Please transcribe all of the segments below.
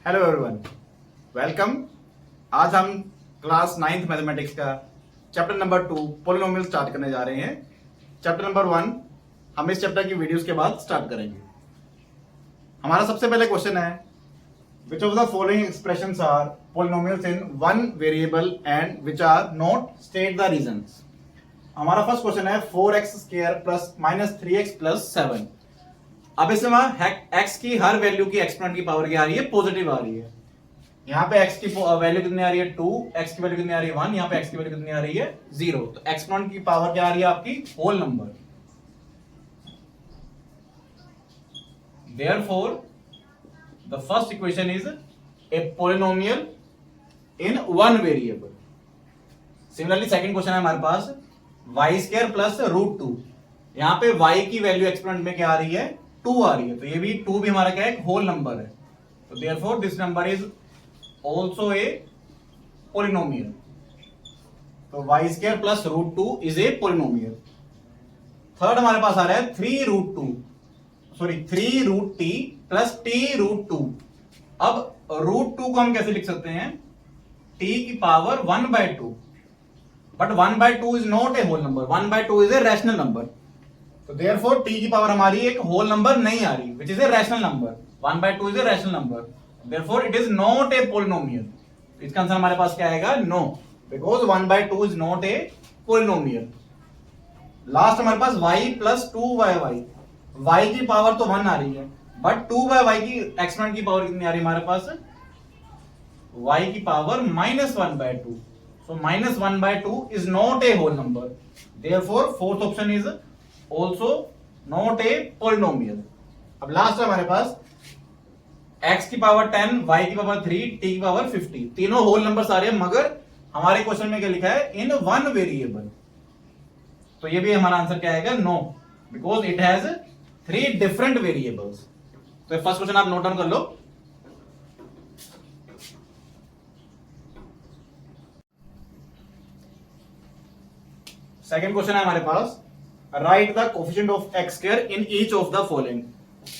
Hello everyone, welcome. आज हम class 9th mathematics का चैप्टर नंबर 2 पोलिनोमियल स्टार्ट करने जा रहे हैं। चैप्टर नंबर 1 हम इस चैप्टर की वीडियोस के बाद स्टार्ट करेंगे। हमारा सबसे पहले क्वेश्चन है, which of the following expressions are polynomials in one variable and which are not, state the reasons. हमारा फर्स्ट क्वेश्चन है 4x² प्लस -3x प्लस 7। अब इसमें x की हर वैल्यू की एक्सपोनेंट की पावर क्या आ रही है? पॉजिटिव आ रही है। यहाँ पे x की वैल्यू कितनी आ रही है? 2, x की वैल्यू कितनी आ रही है? 1, यहाँ पे x की वैल्यू कितनी आ रही है? 0। तो एक्सपोनेंट की पावर क्या आ रही है आपकी? Whole number. Therefore, the first equation is a polynomial in one variable. Similarly, second question है हमारे पास y² प्लस √2। यहाँ पे y की वैल्यू एक्सपोनेंट में क्या आ रही है? 2 आ रही है। तो ये भी 2 भी हमारा क्या है? एक होल नंबर है। तो therefore this number is also a polynomial. तो y² plus √2 is a polynomial. Third हमारे पास आ रहा है 3√t प्लस t√2। अब √2 को हम कैसे लिख सकते हैं? t की power 1/2। But 1/2 is not a whole number, 1/2 is a rational number. तो देयरफॉर t की पावर हमारी एक होल नंबर नहीं आ रही, which is a rational number. 1/2 is a rational number, therefore it is not a polynomial. इसका answer हमारे पास क्या आएगा? No, because 1/2 is not a polynomial. Last हमारे पास y प्लस 2y। y की पावर तो 1 आ रही है, बट 2y की एक्सपोनेंट की पावर कितनी आ रही है हमारे पास? y की power -1/2। So -1/2 is not a whole number. Therefore, fourth option is also not a polynomial. अब लास्ट है हमारे पास x की पावर 10, y की पावर 3, t की पावर 50। तीनों होल नंबर आ रहे हैं, मगर हमारे क्वेश्चन में क्या लिखा है? In one variable. तो ये भी हमारा आंसर क्या आएगा? No, because it has 3 different variables. तो फर्स्ट क्वेश्चन आप नोट डाउन कर लो। सेकेंड क्वेश्चन है हमारे पास, write the coefficient of x² in each of the following.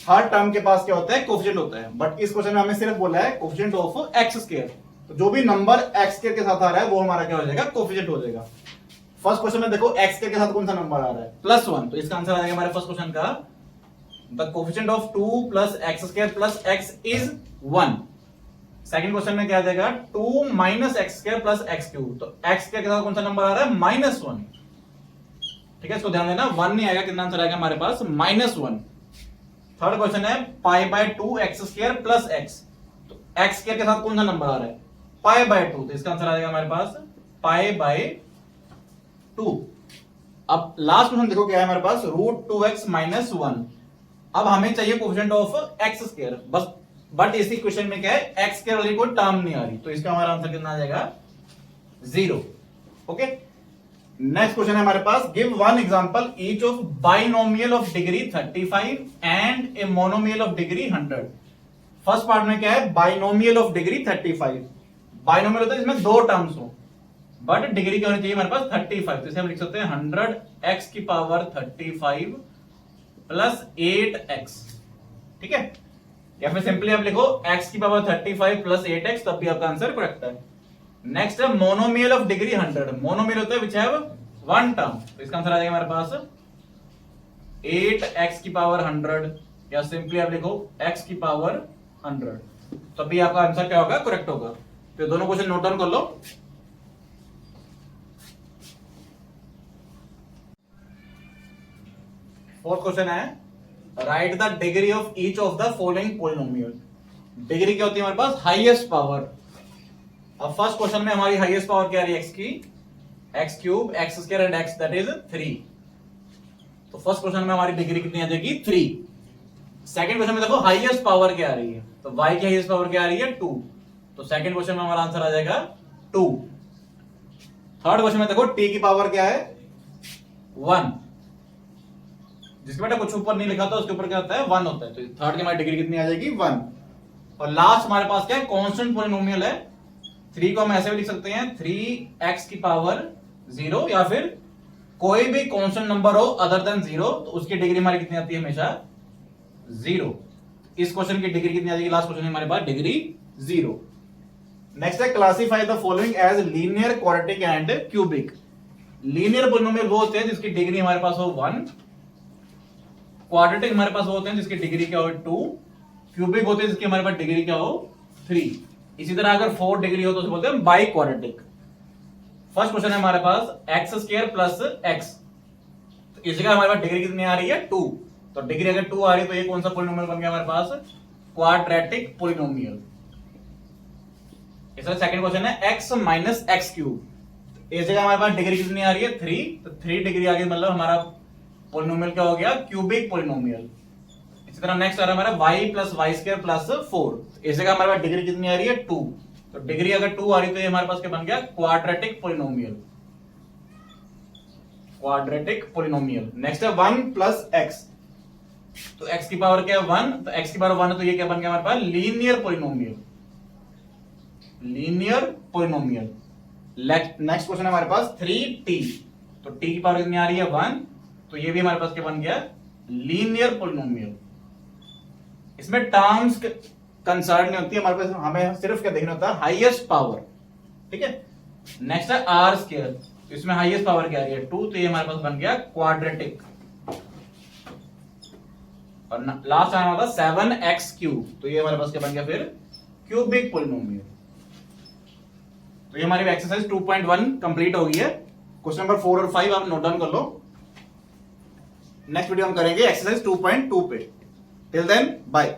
हर टर्म के पास क्या होता है? कोफिशिएंट होता है, बट इस क्वेश्चन में हमें सिर्फ बोला है कोफिशिएंट ऑफ x²। तो जो भी नंबर x² के साथ आ रहा है वो हमारा क्या हो जाएगा? कोफिशिएंट हो जाएगा। फर्स्ट क्वेश्चन में देखो x² के साथ कौन सा नंबर आ रहा है? +1। तो इसका आंसर आ जाएगा हमारे फर्स्ट क्वेश्चन का, the coefficient of 2 plus x² plus x is 1। Second question में क्या आ जाएगा? 2 माइनस x² प्लस x3। तो x² के साथ कौन सा नंबर आ रहा है? -1। ठीक है, इसको ध्यान देना, 1 नहीं आएगा। कितना आंसर आएगा हमारे पास? -1। थर्ड क्वेश्चन है π/2 x² प्लस x। तो x² के साथ कौन सा नंबर आ रहा है? π/2। तो इसका आंसर आ जाएगा हमारे पास π/2। अब लास्ट क्वेश्चन देखो क्या है हमारे पास? √2x - 1। अब हमें चाहिए कोफिशिएंट ऑफ x², बस। बट इसी क्वेश्चन में क्या है? x² वाली कोई टर्म नहीं आ रही, तो इसका हमारा आंसर कितना आ जाएगा? 0। ओके, नेक्स्ट क्वेश्चन है हमारे पास, give one example each of binomial of degree 35 and a monomial of degree 100। First part में क्या है? Binomial of degree 35। बाइनोमियल होता है जिसमें दो टर्म्स हो, बट डिग्री क्या होनी चाहिए हमारे पास? 35। तो इसे हम लिख सकते हैं 100x की पावर 35 प्लस 8x। ठीक है, या फिर सिंपली आप लिखो x की पावर 35 प्लस 8x, तब भी आपका आंसर करेक्ट है। नेक्स्ट है मोनोमियल ऑफ डिग्री 100। मोनोमियल होता है विच हैव वन टर्म। तो इसका आंसर आ जाएगा हमारे पास 8x की पावर 100, या सिंपली आप लिखो x की पावर 100, तब भी आपका आंसर क्या होगा? करेक्ट होगा। तो दोनों क्वेश्चन नोट डाउन कर लो। फोर्थ क्वेश्चन है, write the degree of each of the following polynomial. Degree क्या होती है हमारे पास? Highest power. अब फर्स्ट क्वेश्चन में हमारी हाईएस्ट पावर क्या आ रही है? x की, x³ x² and x, that is 3। तो फर्स्ट क्वेश्चन में हमारी डिग्री कितनी आ जाएगी? 3। सेकंड क्वेश्चन में देखो हाईएस्ट पावर क्या आ रही है? तो y की हाईएस्ट पावर क्या आ रही है? 2। तो सेकंड क्वेश्चन में हमारा आंसर आ जाएगा 2। थर्ड क्वेश्चन में देखो t की पावर क्या है? 1। जिसके बेटा कुछ ऊपर नहीं लिखा था उसके ऊपर क्या होता है? 1 होता है। तो थर्ड की हमारी डिग्री कितनी आ जाएगी? 1। और लास्ट हमारे पास क्या है? कांस्टेंट पोलिनोमियल है। 3 को हम ऐसे भी लिख सकते हैं 3x की पावर 0, या फिर कोई भी कांस्टेंट नंबर हो अदर देन 0, तो उसकी डिग्री हमारी कितनी आती है? हमेशा 0। इस क्वेश्चन की डिग्री कितनी आ जाएगी? लास्ट क्वेश्चन में हमारे पास डिग्री 0। नेक्स्ट है classify the following as linear, quadratic and cubic. Linear polynomial वो होते हैं जिसकी डिग्री हमारे पास हो 1, क्वाड्रेटिक हमारे पास वो होते हैं जिसकी डिग्री क्या हो 2, क्यूबिक होते हैं जिसकी हमारे पास डिग्री क्या हो 3। इसी तरह अगर 4 डिग्री हो तो उसे बोलते हैं बाई क्वाड्रेटिक। फर्स्ट क्वेश्चन है हमारे पास एक्स स्क्वायर प्लस एक्स, तो इस जगह हमारे पास डिग्री कितनी आ रही है 2, तो डिग्री अगर 2 आ रही है तो ये कौन सा पोलिनोमियल बन गया हमारे पास, क्वाड्रेटिक पोलिनोमियल। इसका सेकंड क्वेश्चन है x माइनस एक्स क्यूब, इस जगह हमारे पास डिग्री कितनी आ रही है 3, तो 3 डिग्री आ गई, मतलब हमारा पोलिनोमियल क्या हो गया, क्यूबिक पोलिनोमियल। इसी तरह नेक्स्ट आ रहा है हमारा y plus y square plus 4, इस जगह हमारे पास डिग्री कितनी आ रही है 2, तो डिग्री अगर 2 आ रही है तो ये हमारे पास क्या बन गया, quadratic polynomial, quadratic polynomial. Next है 1 प्लस एक्स, तो x की पावर क्या है 1, तो x की पावर 1 है तो ये क्या बन गया हमारे पास, linear polynomial, linear polynomial. Next question है हमारे पास 3t, तो t की पावर कितनी आ रही है 1, तो ये भी हमारे पास क्या बन गया, लीनियर पोलिनोमियल। इसमें टर्म्स कंसर्न नहीं होती हमारे पास, हमें सिर्फ क्या देखना होता है, हाईएस्ट पावर, ठीक है। नेक्स्ट है आर स्क्वायर, तो इसमें हाईएस्ट पावर क्या आ रही है 2, तो ये हमारे पास बन गया क्वाड्रेटिक। और लास्ट आना होगा 7x क्यूब, तो ये हमारे पास क्या बन गया फिर, क्यूबिक पोलिनोमियल। तो ये हमारी एक्सरसाइज 2.1 कंप्लीट हो गई है। क्वेश्चन नंबर 4 और 5 आप नोट डाउन कर लो। नेक्स्ट वीडियो हम करेंगे एक्सरसाइज 2.2 पे। Till then bye.